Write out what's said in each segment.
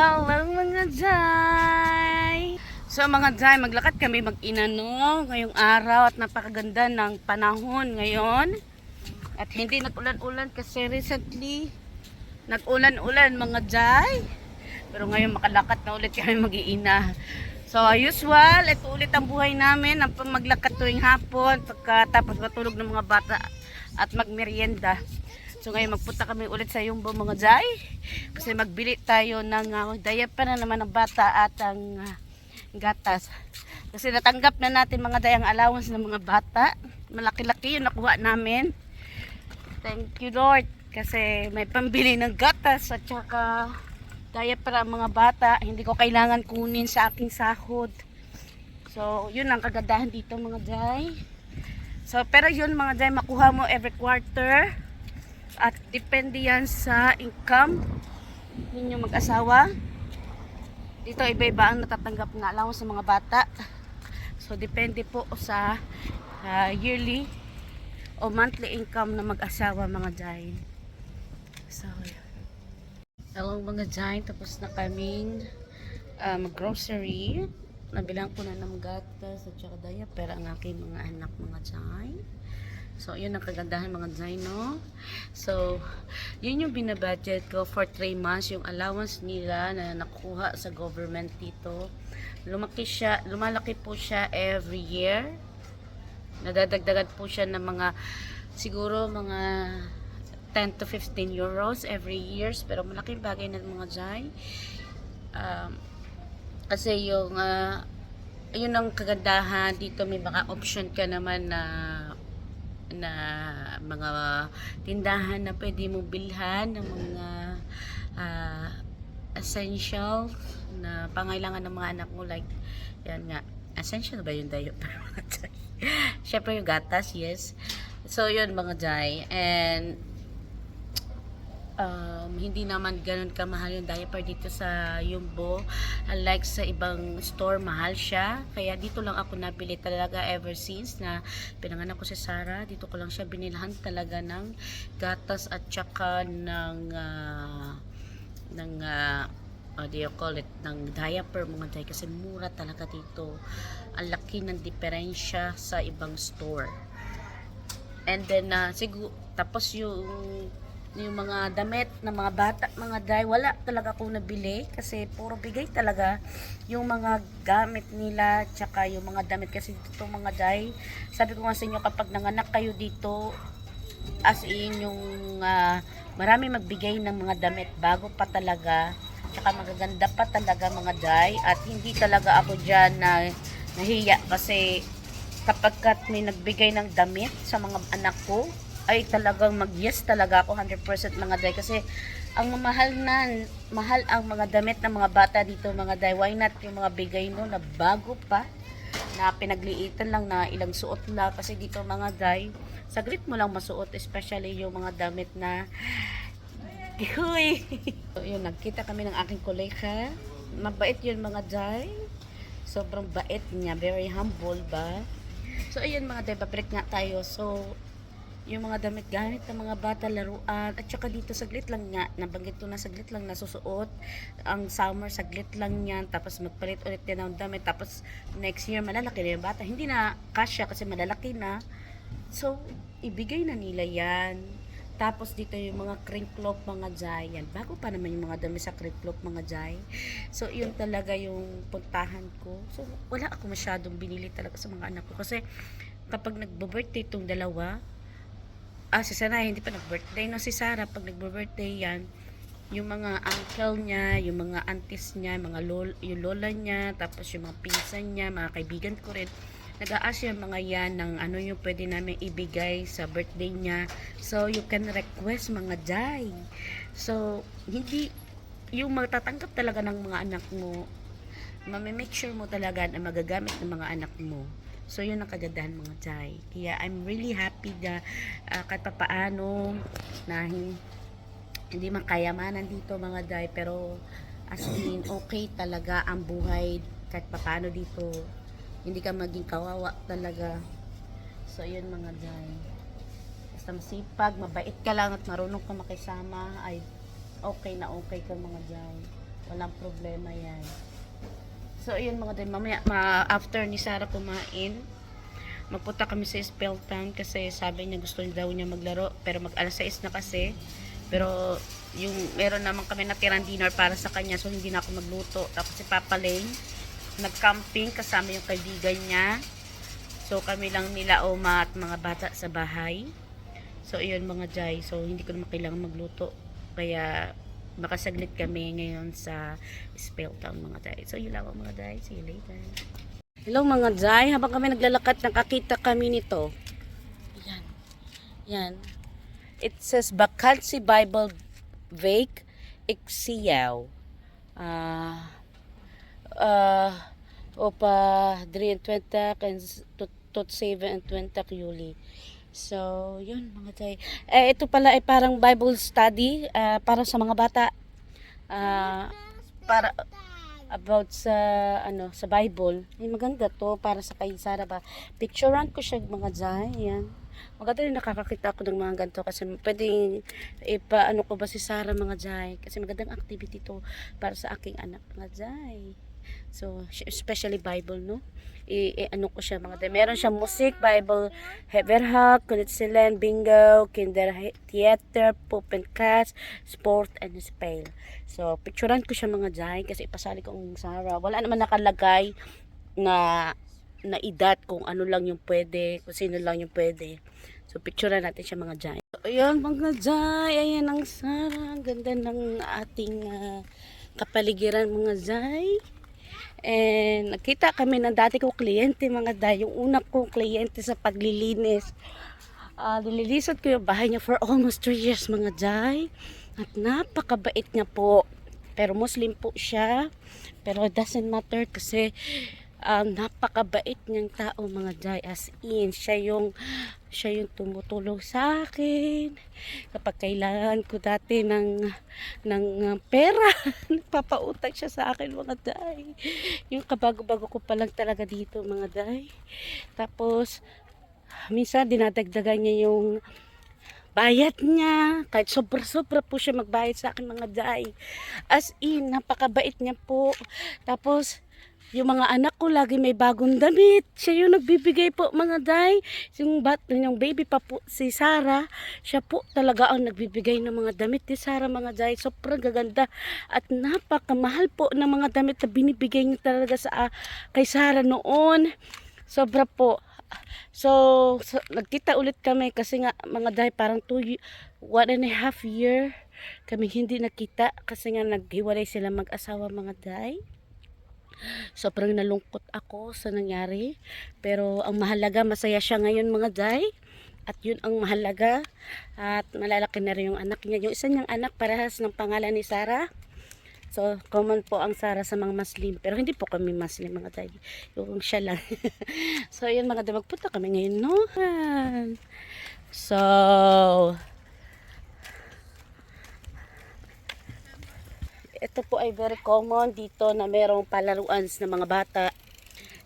Hello mga Jai! So mga Jai, maglakad kami mag-ina ngayong araw at napakaganda ng panahon ngayon. At hindi nag-ulan-ulan kasi recently nag-ulan-ulan mga Jai. Pero ngayon makalakad na ulit kami mag-iina. So usual, ito ulit ang buhay namin, ang maglakad tuwing hapon pagkatapos matulog ng mga bata at magmerienda. So ngayon magpunta kami ulit sa Yumbo mga Jai kasi magbili tayo ng diaper na naman ng bata at ang gatas. Kasi natanggap na natin mga Jai ang allowance ng mga bata. Malaki-laki yung nakuha namin. Thank you Lord kasi may pambili ng gatas at saka diaper ang mga bata. Hindi ko kailangan kunin sa aking sahod. So yun ang kagandahan dito mga Jai. So pero yun mga Jai, makuha mo every quarter. At depende yan sa income ninyo mag-asawa. Dito iba-iba ang natatanggap na allowance sa mga bata. So depende po sa yearly o monthly income na mag-asawa mga Jai. So hello mga Jai, tapos na kaming mag-grocery. Nabilang ko na ng gatas at saka diaper ang aking mga anak mga Jai. So, yun ang kagandahan mga Jai, no? So, yun yung binabudget ko for 3 months, yung allowance nila na nakuha sa government dito. Lumalaki po siya every year. Nadadagdagan po siya ng mga, siguro mga 10 to 15 euros every year. Pero malaking bagay na mga Jai. Kasi yung, yun ang kagandahan dito, may mga option ka naman na mga tindahan na pwede mo bilhan ng mga essential na pangailangan ng mga anak mo, like yan nga, essential ba yung diaper mga Jai? Syempre yung gatas, yes. So yun mga Jai, and hindi naman ganun kamahal yung diaper dito sa Yumbo. Unlike sa ibang store, mahal siya. Kaya dito lang ako nabili talaga ever since na pinanganak ko si Sarah. Dito ko lang siya binilhan talaga ng gatas at saka what do you call it, ng diaper mga Jai, kasi mura talaga dito. Ang laki ng diferensya sa ibang store. And then siguro tapos yung mga damit ng mga bata mga Jai, wala talaga akong nabili kasi puro bigay talaga yung mga gamit nila tsaka yung mga damit. Kasi dito mga Jai, sabi ko nga sa inyo, kapag nanganak kayo dito, as in yung marami magbigay ng mga damit bago pa talaga, tsaka magaganda pa talaga mga Jai. At hindi talaga ako dyan na nahiya kasi kapag may nagbigay ng damit sa mga anak ko, ay talagang mag-yes talaga ako 100% mga Jai. Kasi ang mahal ang mga damit ng mga bata dito mga Jai. Why not yung mga bigay no na bago pa, na pinagliitan lang na ilang suot lang. Kasi dito mga Jai, saglit mo lang masuot, especially yung mga damit na huy. So, yun, nagkita kami ng aking kolega. Mabait yun mga Jai. Sobrang bait niya, very humble ba. So ayun mga Jai, babalik nga tayo. So yung mga damit gamit ng mga bata, laruan, at saka dito saglit lang nga, nabanggit ko na saglit lang nasusuot. Ang summer saglit lang yan, tapos magpalit ulit din ng damit, tapos next year malalaki na yung bata, hindi na kasya kasi malalaki na, so ibigay na nila yan. Tapos dito yung mga crinkloak mga Jai, yan bago pa naman yung mga damit sa crinkloak mga Jai. So yun talaga yung puntahan ko. So wala ako masyadong binili talaga sa mga anak ko kasi kapag nagbo-birthday itong dalawa, si Sarah hindi pa nag-birthday, no? Si Sarah pag nag-birthday yan, yung mga uncle niya, yung mga aunties niya, yung lola niya, tapos yung mga pinsan niya, mga kaibigan ko rin, nag-aas yung mga yan ng ano yung pwede namin ibigay sa birthday niya. So you can request mga Jai. So hindi yung magtatanggap talaga ng mga anak mo, make sure mo talaga na magagamit ng mga anak mo. So yun ang kagandahan mga Jai. Kaya I'm really happy na kahit papaano na hindi man kayamanan dito mga Jai, pero as in okay talaga ang buhay kahit papaano dito. Hindi ka maging kawawa talaga. So yun mga Jai. Basta masipag, mabait ka lang at marunong ka makisama, ay okay na okay ka mga Jai. Walang problema yan. So, ayun mga day, mamaya, after ni Sarah kumain, magpunta kami sa Spell Town kasi sabi niya gusto daw niya maglaro, pero mag alas 6 na kasi. Pero, yung meron naman kami natirang dinner para sa kanya, so hindi na ako magluto. Tapos si Papa Lane, nag-camping kasama yung kaibigan niya. So, kami lang nila Oma at mga bata sa bahay. So, ayun mga jay. So, hindi ko naman kailangan magluto. Kaya, makasaglit kami ngayon sa Spell Town mga jay. So, yun lang mga jay. See you later. Hello mga jay. Habang kami naglalakad, nakakita kami nito. Yan. Yan. It says, Bakansi Bible Vake Ixiao. Opa 23 and tot 7 and 20 Yuli. So, yun mga tay. Ito pala ay parang Bible study para sa mga bata. Para about sa sa Bible. Ay maganda to para sa kay Sarah ba. Picturean ko siya mga jay. Yan. Maganda rin nakakakita ako ng mga ganito kasi pwedeng ipaano ko ba si Sarah mga jay. Kasi magandang activity to para sa aking anak mga jay. So, especially Bible, no? Ano ko siya mga day. Meron siyang music, Bible, Heverhawk, Kunitzilen, Bingo, Kinder Theater, Poop and Cats, Sport and Spell. So, picturean ko siya mga day kasi ipasali ko ang Sarah. Wala naman nakalagay na edad kung ano lang yung pwede, kung sino lang yung pwede. So, picturean natin siya mga day. So, ayan mga day, ayan ang Sarah. Ang ganda ng ating kapaligiran mga day. And nakita kami ng dati kong kliyente mga day, yung una kong kliyente sa paglilinis. Nililisod ko yung bahay niya for almost 3 years mga day. At napakabait niya po. Pero Muslim po siya. Pero it doesn't matter kasi napakabait niyang tao mga day. As in, siya yung tumutulong sa akin kapag kailangan ko dati ng pera. Nagpapautang siya sa akin mga day. Yung kabago-bago ko pa lang talaga dito mga day. Tapos minsan dinadagdagan niya yung bayad niya. Kahit sobra-sobra po siya magbayad sa akin mga day. As in, napakabait niya po. Tapos yung mga anak ko lagi may bagong damit. Siya yung nagbibigay po mga day. Yung baby pa po si Sarah, siya po talaga ang nagbibigay ng mga damit ni Sarah mga day. Sobrang gaganda at napakamahal po ng mga damit na binibigay niya talaga sa kay Sarah noon. Sobra po. So nagkita ulit kami kasi nga mga day parang 1.5 year kami hindi nakita kasi nga naghiwalay sila mag-asawa mga day. Sobrang nalungkot ako sa nangyari. Pero ang mahalaga, masaya siya ngayon mga day. At yun ang mahalaga. At malalaki na rin yung anak niya. Yung isa niyang anak parehas ng pangalan ni Sarah. So, common po ang Sarah sa mga Muslim. Pero hindi po kami Muslim mga day. Yung siya lang. So, yun mga day. Magpunta kami ngayon, no? So, ito po ay very common dito na merong palaruan ng mga bata.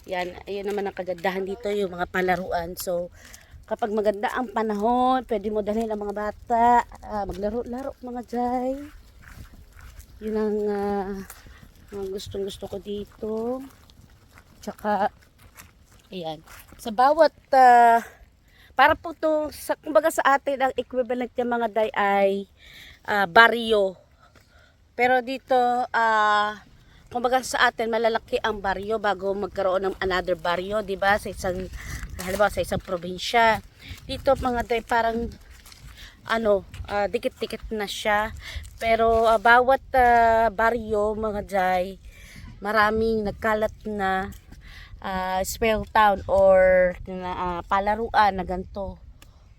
Yan, ayun naman ang kagandahan dito, yung mga palaruan. So, kapag maganda ang panahon, pwede mo dalhin ang mga bata, maglaro-laro mga jay. Yun ang gustong-gusto ko dito. Tsaka, ayan. Sa bawat, para po to, kumbaga sa atin, ang equivalent ng mga day ay baryo. Pero dito, kumbaga sa atin, malalaki ang baryo bago magkaroon ng another baryo, di ba? Halimbawa sa isang probinsya. Dito mga day, parang, dikit-dikit na siya. Pero bawat baryo, mga day, maraming nagkalat na spell town or palaruan na ganito.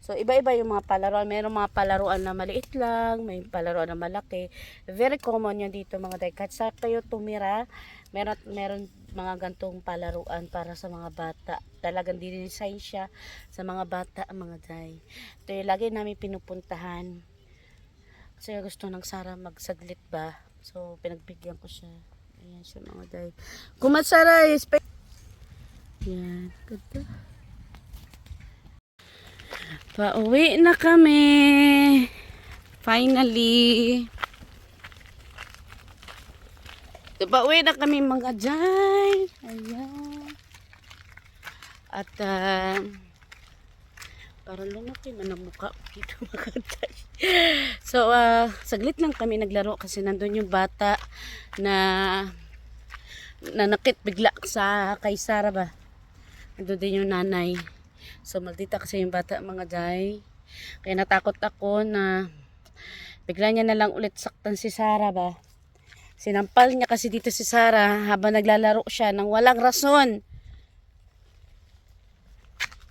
So, iba-iba yung mga palaruan. Mayroong mga palaruan na maliit lang, may palaruan na malaki. Very common yun dito mga day. Kahit sa kayo tumira, meron mga gantong palaruan para sa mga bata. Talagang dinesign siya sa mga bata, mga day. Ito yung lagi namin pinupuntahan. Kasi gusto ng Sarah magsaglit ba. So, pinagbigyan ko siya. Ayan siya mga day. Kumatsara, yan, ganda. Pauwi na kami. Finally. Pauwi na kami mga Jai. Ayan. At parang lumaki man ang mukha ko dito mga Jai. So saglit lang kami naglaro kasi nandun yung bata na nanakit bigla sa kay Sarah ba. Nandun din yung nanay. So maldita kasi yung bata mga Jai. Kaya natakot ako na bigla niya na lang ulit saktan si Sarah ba. Sinampal niya kasi dito si Sarah habang naglalaro siya ng walang rason.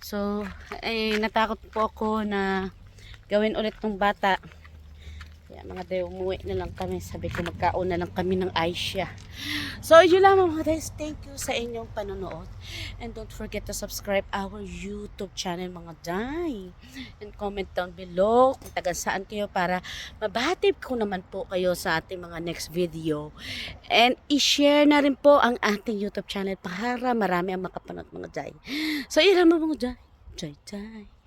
So, natakot po ako na gawin ulit ng bata. Kaya mga day, umuwi na lang kami. Sabi ko magkaon na lang kami ng Aisha. So, yun lang mga guys. Thank you sa inyong panonood. And don't forget to subscribe our YouTube channel mga day. And comment down below kung taga saan kayo para mabatid ko naman po kayo sa ating mga next video. And i-share na rin po ang ating YouTube channel para marami ang makapanood mga day. So, yun lang mga day. Jai, jai.